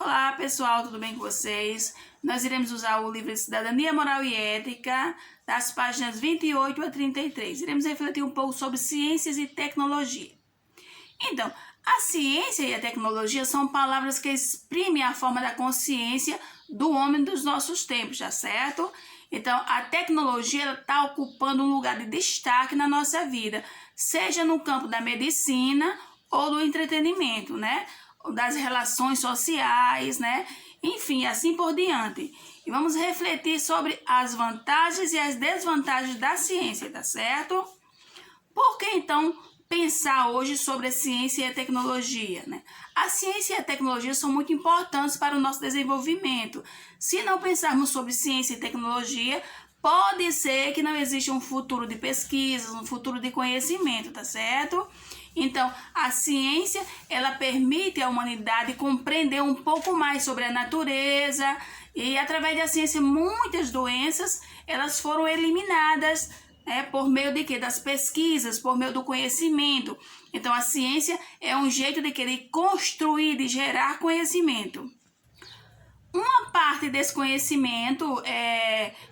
Olá pessoal, tudo bem com vocês? Nós iremos usar o livro de Cidadania, Moral e Ética, das páginas 28 a 33. Iremos refletir um pouco sobre ciências e tecnologia. Então, a ciência e a tecnologia são palavras que exprimem a forma da consciência do homem dos nossos tempos, tá certo? Então, a tecnologia está ocupando um lugar de destaque na nossa vida, seja no campo da medicina ou do entretenimento, né? Das relações sociais, né? Enfim, assim por diante. E vamos refletir sobre as vantagens e as desvantagens da ciência, tá certo? Por que então pensar hoje sobre a ciência e a tecnologia, né? A ciência e a tecnologia são muito importantes para o nosso desenvolvimento. Se não pensarmos sobre ciência e tecnologia, pode ser que não exista um futuro de pesquisas, um futuro de conhecimento, tá certo? Então, a ciência, ela permite à humanidade compreender um pouco mais sobre a natureza e, através da ciência, muitas doenças, elas foram eliminadas, por meio de quê? Das pesquisas, por meio do conhecimento. Então, a ciência é um jeito de querer construir, de gerar conhecimento. Uma parte desse conhecimento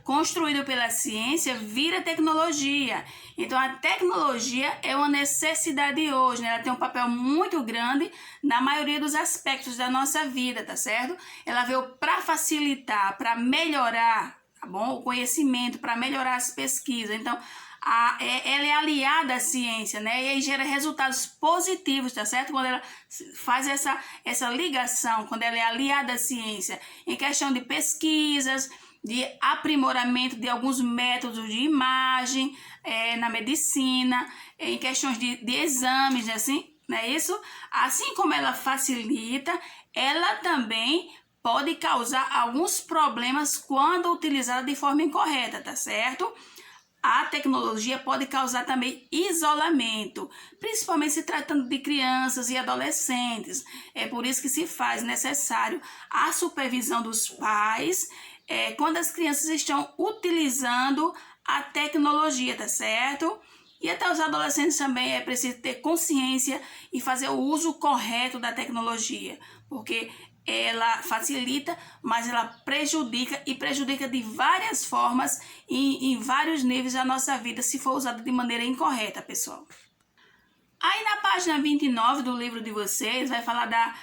construído pela ciência vira tecnologia. Então, a tecnologia é uma necessidade hoje, né? Ela tem um papel muito grande na maioria dos aspectos da nossa vida, tá certo? Ela veio para facilitar, para melhorar, tá bom? O conhecimento, para melhorar as pesquisas. Então, ela é aliada à ciência, né? E aí gera resultados positivos, tá certo? Quando ela faz essa ligação, quando ela é aliada à ciência, em questão de pesquisas, de aprimoramento de alguns métodos de imagem na medicina, em questões de exames, assim, não é isso? Assim como ela facilita, ela também pode causar alguns problemas quando utilizada de forma incorreta, tá certo? A tecnologia pode causar também isolamento, principalmente se tratando de crianças e adolescentes. É por isso que se faz necessário a supervisão dos pais quando as crianças estão utilizando a tecnologia, tá certo? E até os adolescentes também é preciso ter consciência e fazer o uso correto da tecnologia, porque ela facilita, mas ela prejudica e prejudica de várias formas e em vários níveis da nossa vida se for usada de maneira incorreta, pessoal. Aí na página 29 do livro de vocês vai falar da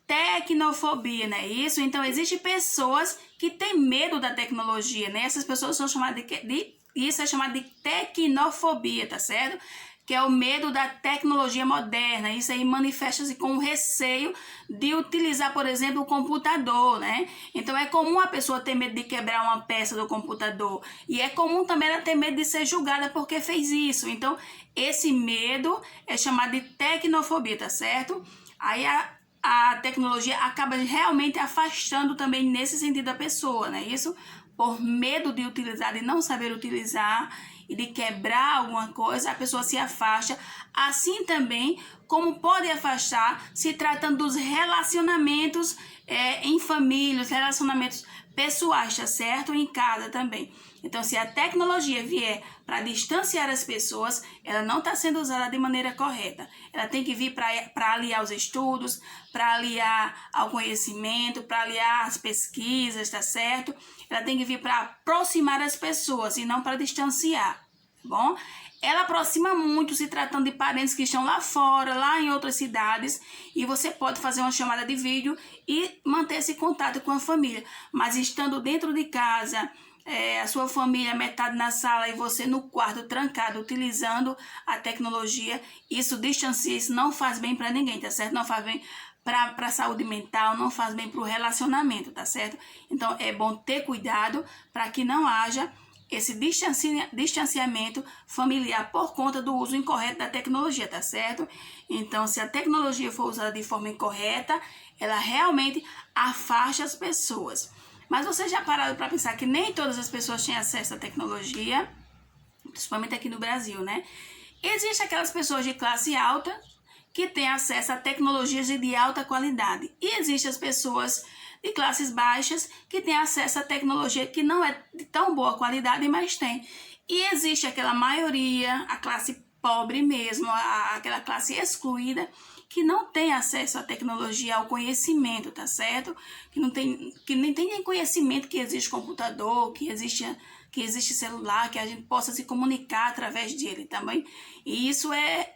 tecnofobia, né? Isso, então existem pessoas que têm medo da tecnologia, né? Essas pessoas são chamadas isso é chamado de tecnofobia, tá certo? Que é o medo da tecnologia moderna. Isso aí manifesta-se com o receio de utilizar, por exemplo, o computador, né? Então é comum a pessoa ter medo de quebrar uma peça do computador. E é comum também ela ter medo de ser julgada porque fez isso. Então esse medo é chamado de tecnofobia, tá certo? Aí a tecnologia acaba realmente afastando também nesse sentido a pessoa, né? Isso por medo de utilizar, de não saber utilizar e de quebrar alguma coisa, a pessoa se afasta. Assim também como pode afastar se tratando dos relacionamentos em família, os relacionamentos pessoais, tá certo? Em casa também. Então, se a tecnologia vier para distanciar as pessoas, ela não está sendo usada de maneira correta. Ela tem que vir para aliar os estudos, para aliar ao conhecimento, para aliar as pesquisas, tá certo? Ela tem que vir para aproximar as pessoas e não para distanciar, tá bom? Ela aproxima muito se tratando de parentes que estão lá fora, lá em outras cidades, e você pode fazer uma chamada de vídeo e manter esse contato com a família. Mas estando dentro de casa, a sua família metade na sala e você no quarto trancado, utilizando a tecnologia, isso distancia, isso não faz bem para ninguém, tá certo? Não faz bem para a saúde mental, não faz bem para o relacionamento, tá certo? Então é bom ter cuidado para que não haja esse distanciamento familiar por conta do uso incorreto da tecnologia, tá certo? Então, se a tecnologia for usada de forma incorreta, ela realmente afasta as pessoas. Mas vocês já pararam para pensar que nem todas as pessoas têm acesso à tecnologia, principalmente aqui no Brasil, né? Existem aquelas pessoas de classe alta que têm acesso a tecnologias de alta qualidade. E existem as pessoas de classes baixas que têm acesso a tecnologia que não é de tão boa qualidade, mas tem. E existe aquela maioria, a classe pobre mesmo, aquela classe excluída, que não tem acesso à tecnologia, ao conhecimento, tá certo? Que nem tem nem conhecimento que existe computador, que existe celular, que a gente possa se comunicar através dele também. E isso é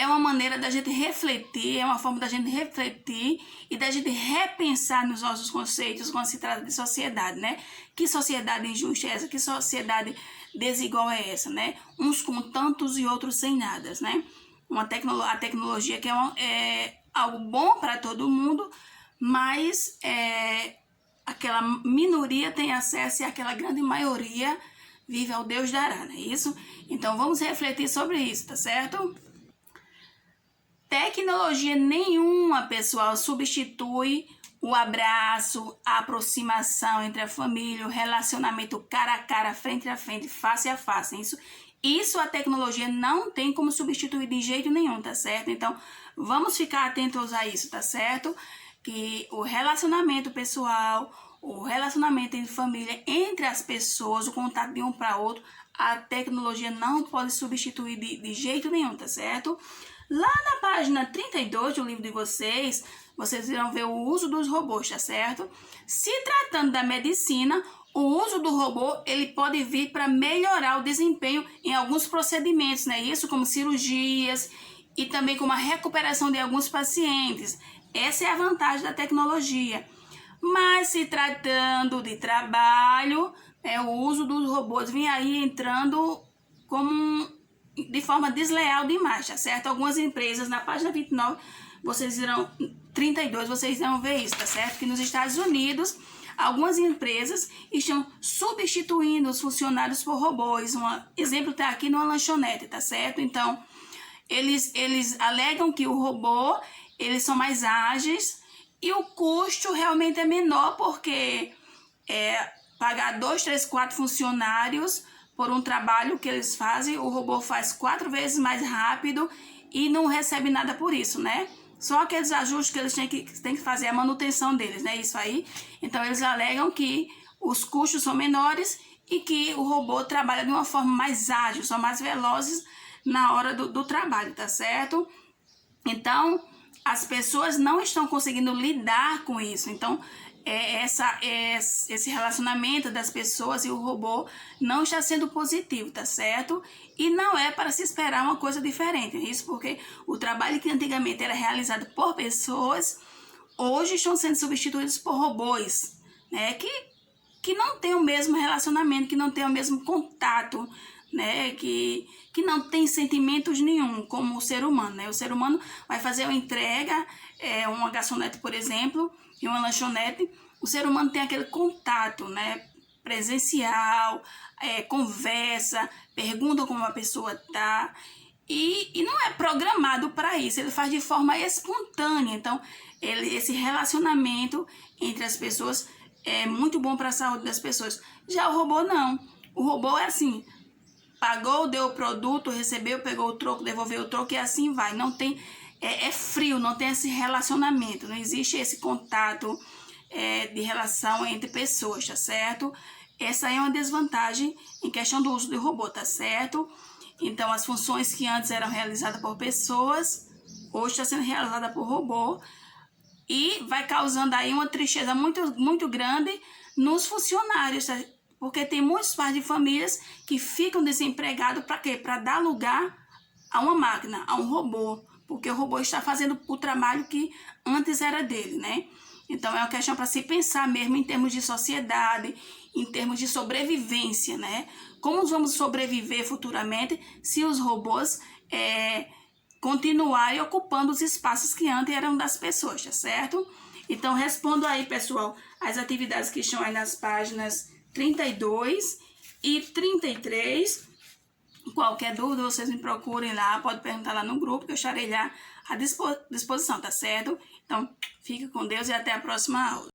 uma maneira da gente refletir, é uma forma da gente refletir e da gente repensar nos nossos conceitos quando se trata de sociedade, né? Que sociedade injusta é essa? Que sociedade desigual é essa, né? Uns com tantos e outros sem nada, né? A tecnologia que é algo bom para todo mundo, mas aquela minoria tem acesso e aquela grande maioria vive ao Deus dará, não é isso? Então vamos refletir sobre isso, tá certo? Tecnologia nenhuma, pessoal, substitui o abraço, a aproximação entre a família, o relacionamento cara a cara, frente a frente, face a face. Isso a tecnologia não tem como substituir de jeito nenhum, tá certo? Então, vamos ficar atentos a isso, tá certo? Que o relacionamento pessoal, o relacionamento entre família, entre as pessoas, o contato de um para outro, a tecnologia não pode substituir de jeito nenhum, tá certo? Lá na página 32 do livro de vocês irão ver o uso dos robôs, tá certo? Se tratando da medicina, o uso do robô, ele pode vir para melhorar o desempenho em alguns procedimentos, né? Isso como cirurgias e também como a recuperação de alguns pacientes. Essa é a vantagem da tecnologia. Mas se tratando de trabalho, o uso dos robôs vem aí entrando de forma desleal demais, tá certo? Algumas empresas, na página 29, 32, vocês irão ver isso, tá certo? Que nos Estados Unidos, algumas empresas estão substituindo os funcionários por robôs. Um exemplo está aqui numa lanchonete, tá certo? Então, eles alegam que o robô, eles são mais ágeis e o custo realmente é menor, porque pagar 2, 3, 4 funcionários por um trabalho que eles fazem, o robô faz 4 vezes mais rápido e não recebe nada por isso, né? Só aqueles ajustes que eles têm que fazer, a manutenção deles, né? Isso aí. Então, eles alegam que os custos são menores e que o robô trabalha de uma forma mais ágil, são mais velozes na hora do trabalho, tá certo? Então, as pessoas não estão conseguindo lidar com isso. Então, esse relacionamento das pessoas e o robô não está sendo positivo, tá certo? E não é para se esperar uma coisa diferente. Isso porque o trabalho que antigamente era realizado por pessoas, hoje estão sendo substituídos por robôs, né? Que não tem o mesmo relacionamento, que não tem o mesmo contato, né? Que não tem sentimentos nenhum, como o ser humano, né? O ser humano vai fazer uma entrega, uma garçonete, por exemplo, e uma lanchonete, o ser humano tem aquele contato, né, presencial, conversa, pergunta como a pessoa tá, e não é programado para isso, ele faz de forma espontânea. Então, esse relacionamento entre as pessoas é muito bom para a saúde das pessoas. Já o robô não, o robô é assim, pagou, deu o produto, recebeu, pegou o troco, devolveu o troco e assim vai, não tem... É frio, não tem esse relacionamento, não existe esse contato de relação entre pessoas, tá certo? Essa é uma desvantagem em questão do uso do robô, tá certo? Então, as funções que antes eram realizadas por pessoas, hoje está sendo realizada por robô e vai causando aí uma tristeza muito, muito grande nos funcionários, tá? Porque tem muitos pais de famílias que ficam desempregados para quê? Para dar lugar a uma máquina, a um robô, porque o robô está fazendo o trabalho que antes era dele, né? Então, é uma questão para se pensar mesmo em termos de sociedade, em termos de sobrevivência, né? Como vamos sobreviver futuramente se os robôs continuarem ocupando os espaços que antes eram das pessoas, tá certo? Então, respondo aí, pessoal, as atividades que estão aí nas páginas 32 e 33. Qualquer dúvida, vocês me procurem lá, pode perguntar lá no grupo, que eu estarei lá à disposição, tá certo? Então, fique com Deus e até a próxima aula.